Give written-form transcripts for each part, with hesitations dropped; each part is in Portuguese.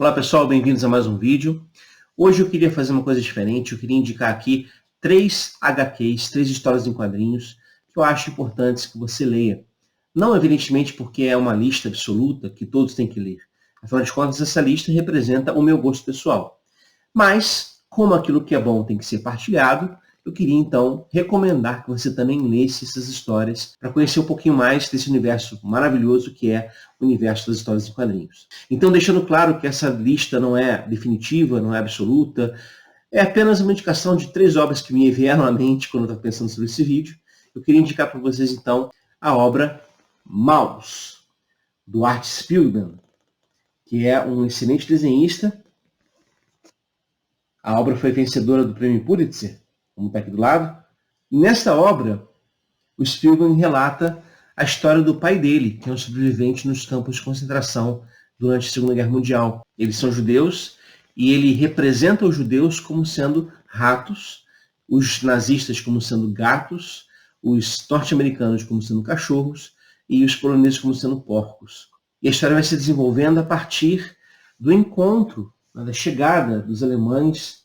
Olá pessoal, bem-vindos a mais um vídeo. Hoje eu queria fazer uma coisa diferente, eu queria indicar aqui 3 HQs, 3 histórias em quadrinhos que eu acho importantes que você leia. Não evidentemente porque é uma lista absoluta que todos têm que ler. Afinal de contas, essa lista representa o meu gosto pessoal. Mas, como aquilo que é bom tem que ser partilhado, eu queria então recomendar que você também lesse essas histórias para conhecer um pouquinho mais desse universo maravilhoso que é o universo das histórias em quadrinhos. Então, deixando claro que essa lista não é definitiva, não é absoluta, é apenas uma indicação de 3 obras que me vieram à mente quando eu estava pensando sobre esse vídeo. Eu queria indicar para vocês então a obra Maus, do Art Spiegelman, que é um excelente desenhista. A obra foi vencedora do Prêmio Pulitzer, como está aqui do lado. E nesta obra, o Spiegelman relata a história do pai dele, que é um sobrevivente nos campos de concentração durante a Segunda Guerra Mundial. Eles são judeus e ele representa os judeus como sendo ratos, os nazistas como sendo gatos, os norte-americanos como sendo cachorros e os poloneses como sendo porcos. E a história vai se desenvolvendo a partir do encontro, da chegada dos alemães,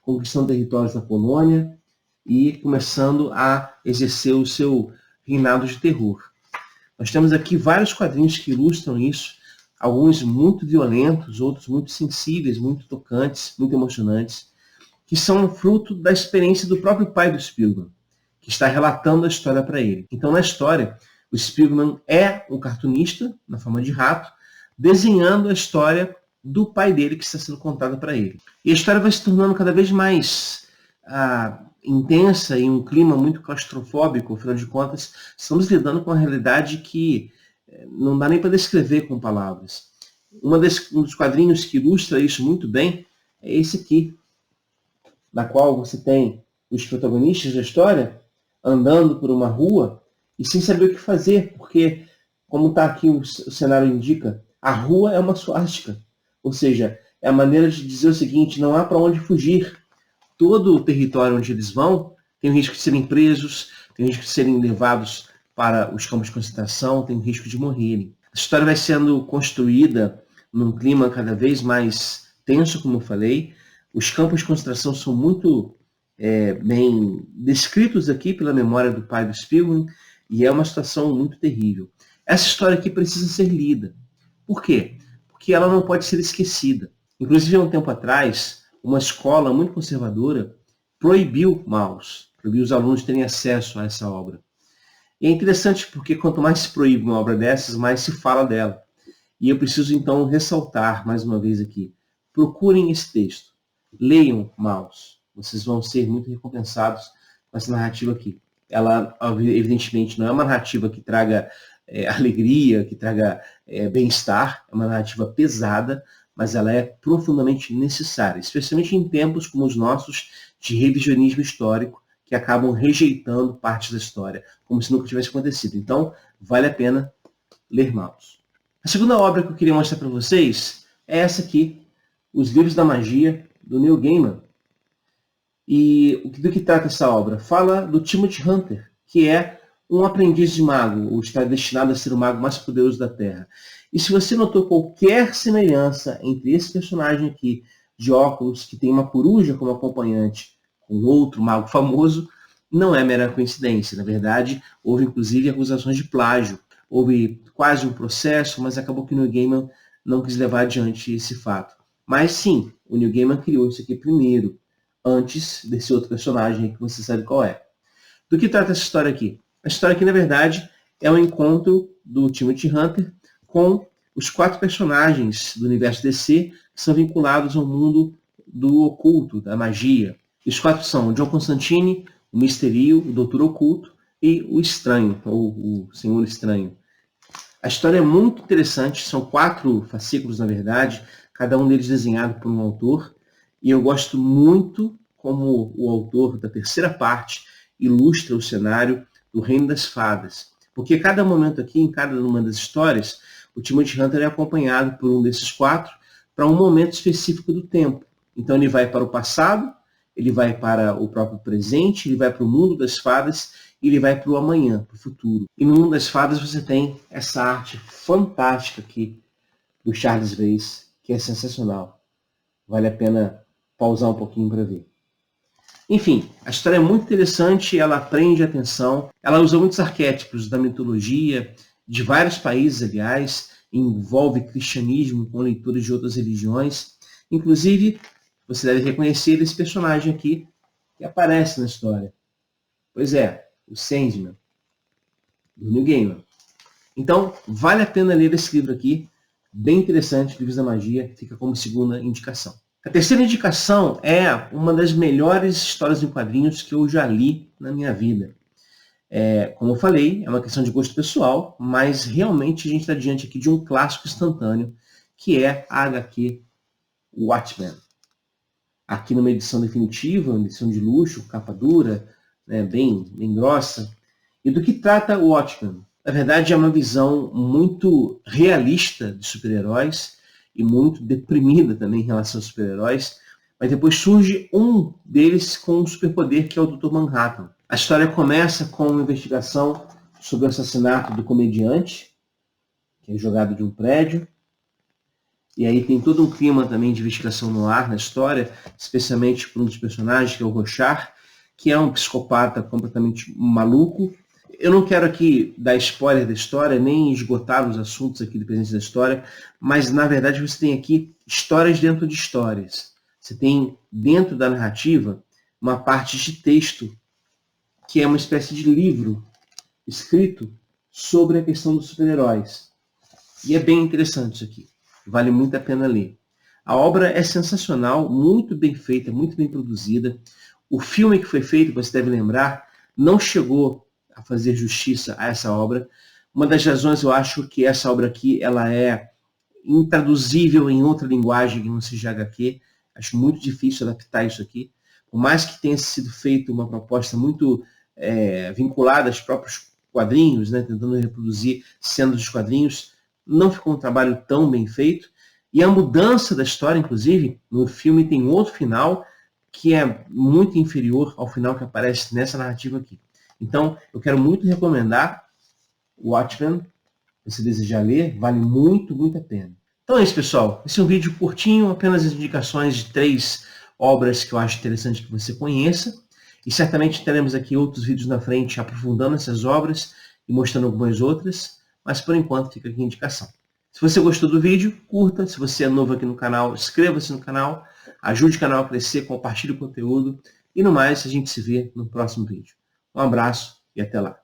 conquistando territórios da Polônia e começando a exercer o seu reinado de terror. Nós temos aqui vários quadrinhos que ilustram isso, alguns muito violentos, outros muito sensíveis, muito tocantes, muito emocionantes, que são fruto da experiência do próprio pai do Spiegelman, que está relatando a história para ele. Então, na história, o Spiegelman é um cartunista, na forma de rato, desenhando a história do pai dele que está sendo contada para ele. E a história vai se tornando cada vez mais intensa e um clima muito claustrofóbico, afinal de contas, estamos lidando com uma realidade que não dá nem para descrever com palavras. Um dos quadrinhos que ilustra isso muito bem é esse aqui, na qual você tem os protagonistas da história andando por uma rua e sem saber o que fazer, porque, como está aqui o cenário indica, a rua é uma suástica. Ou seja, é a maneira de dizer o seguinte, não há para onde fugir. Todo o território onde eles vão tem o risco de serem presos, tem o risco de serem levados para os campos de concentração, tem o risco de morrerem. A história vai sendo construída num clima cada vez mais tenso, como eu falei. Os campos de concentração são muito bem descritos aqui pela memória do pai do Spiegelman e é uma situação muito terrível. Essa história aqui precisa ser lida. Por quê? Porque ela não pode ser esquecida. Inclusive, há um tempo atrás, uma escola muito conservadora proibiu Maus, proibiu os alunos terem acesso a essa obra. E é interessante porque quanto mais se proíbe uma obra dessas, mais se fala dela. E eu preciso então ressaltar mais uma vez aqui. Procurem esse texto. Leiam Maus. Vocês vão ser muito recompensados com essa narrativa aqui. Ela, evidentemente, não é uma narrativa que traga alegria, que traga bem-estar. É uma narrativa pesada, mas ela é profundamente necessária, especialmente em tempos como os nossos de revisionismo histórico, que acabam rejeitando partes da história, como se nunca tivesse acontecido. Então, vale a pena ler Maus. A segunda obra que eu queria mostrar para vocês é essa aqui, Os Livros da Magia, do Neil Gaiman. E do que trata essa obra? Fala do Timothy Hunter, que é um aprendiz de mago, ou está destinado a ser o mago mais poderoso da Terra. E se você notou qualquer semelhança entre esse personagem aqui, de óculos, que tem uma coruja como acompanhante, com outro mago famoso, não é mera coincidência. Na verdade, houve inclusive acusações de plágio. Houve quase um processo, mas acabou que o Neil Gaiman não quis levar adiante esse fato. Mas sim, o Neil Gaiman criou isso aqui primeiro, antes desse outro personagem que você sabe qual é. Do que trata essa história aqui? A história aqui, na verdade, é um encontro do Timothy Hunter com os 4 personagens do universo DC que são vinculados ao mundo do oculto, da magia. E os 4 são o John Constantine, o Misterio, o Doutor Oculto e o Estranho, ou o Senhor Estranho. A história é muito interessante, são 4 fascículos, na verdade, cada um deles desenhado por um autor, e eu gosto muito como o autor da terceira parte ilustra o cenário do Reino das Fadas. Porque cada momento aqui, em cada uma das histórias, o Timothy Hunter é acompanhado por um desses 4 para um momento específico do tempo. Então ele vai para o passado, ele vai para o próprio presente, ele vai para o mundo das fadas e ele vai para o amanhã, para o futuro. E no mundo das fadas você tem essa arte fantástica aqui do Charles Veiss, que é sensacional. Vale a pena pausar um pouquinho para ver. Enfim, a história é muito interessante, ela prende a atenção, ela usa muitos arquétipos da mitologia, de vários países, aliás, envolve cristianismo com leituras de outras religiões. Inclusive, você deve reconhecer esse personagem aqui que aparece na história. Pois é, o Sandman, do Neil Gaiman. Então, vale a pena ler esse livro aqui, bem interessante, Livros da Magia, fica como segunda indicação. A terceira indicação é uma das melhores histórias em quadrinhos que eu já li na minha vida. Como eu falei, é uma questão de gosto pessoal, mas realmente a gente está diante aqui de um clássico instantâneo, que é a HQ Watchmen. Aqui numa edição definitiva, uma edição de luxo, capa dura, né, bem grossa. E do que trata o Watchmen? Na verdade, é uma visão muito realista de super-heróis e muito deprimida também em relação aos super-heróis. Mas depois surge um deles com um superpoder, que é o Dr. Manhattan. A história começa com uma investigação sobre o assassinato do comediante, que é jogado de um prédio. E aí tem todo um clima também de investigação no ar na história, especialmente por um dos personagens, que é o Rorschach, que é um psicopata completamente maluco. Eu não quero aqui dar spoiler da história, nem esgotar os assuntos aqui do presente da história, mas na verdade você tem aqui histórias dentro de histórias. Você tem dentro da narrativa uma parte de texto, que é uma espécie de livro escrito sobre a questão dos super-heróis. E é bem interessante isso aqui. Vale muito a pena ler. A obra é sensacional, muito bem feita, muito bem produzida. O filme que foi feito, você deve lembrar, não chegou a fazer justiça a essa obra. Uma das razões, eu acho, que essa obra aqui ela é intraduzível em outra linguagem que não seja HQ. Acho muito difícil adaptar isso aqui. Por mais que tenha sido feita uma proposta muito vinculada aos próprios quadrinhos, né, tentando reproduzir cenas dos quadrinhos, não ficou um trabalho tão bem feito. E a mudança da história, inclusive, no filme tem outro final que é muito inferior ao final que aparece nessa narrativa aqui. Então, eu quero muito recomendar o Watchmen. Se você desejar ler, vale muito, muito a pena. Então é isso, pessoal. Esse é um vídeo curtinho, apenas as indicações de 3 obras que eu acho interessante que você conheça. E certamente teremos aqui outros vídeos na frente aprofundando essas obras e mostrando algumas outras. Mas por enquanto fica aqui a indicação. Se você gostou do vídeo, curta. Se você é novo aqui no canal, inscreva-se no canal. Ajude o canal a crescer, compartilhe o conteúdo. E no mais, a gente se vê no próximo vídeo. Um abraço e até lá.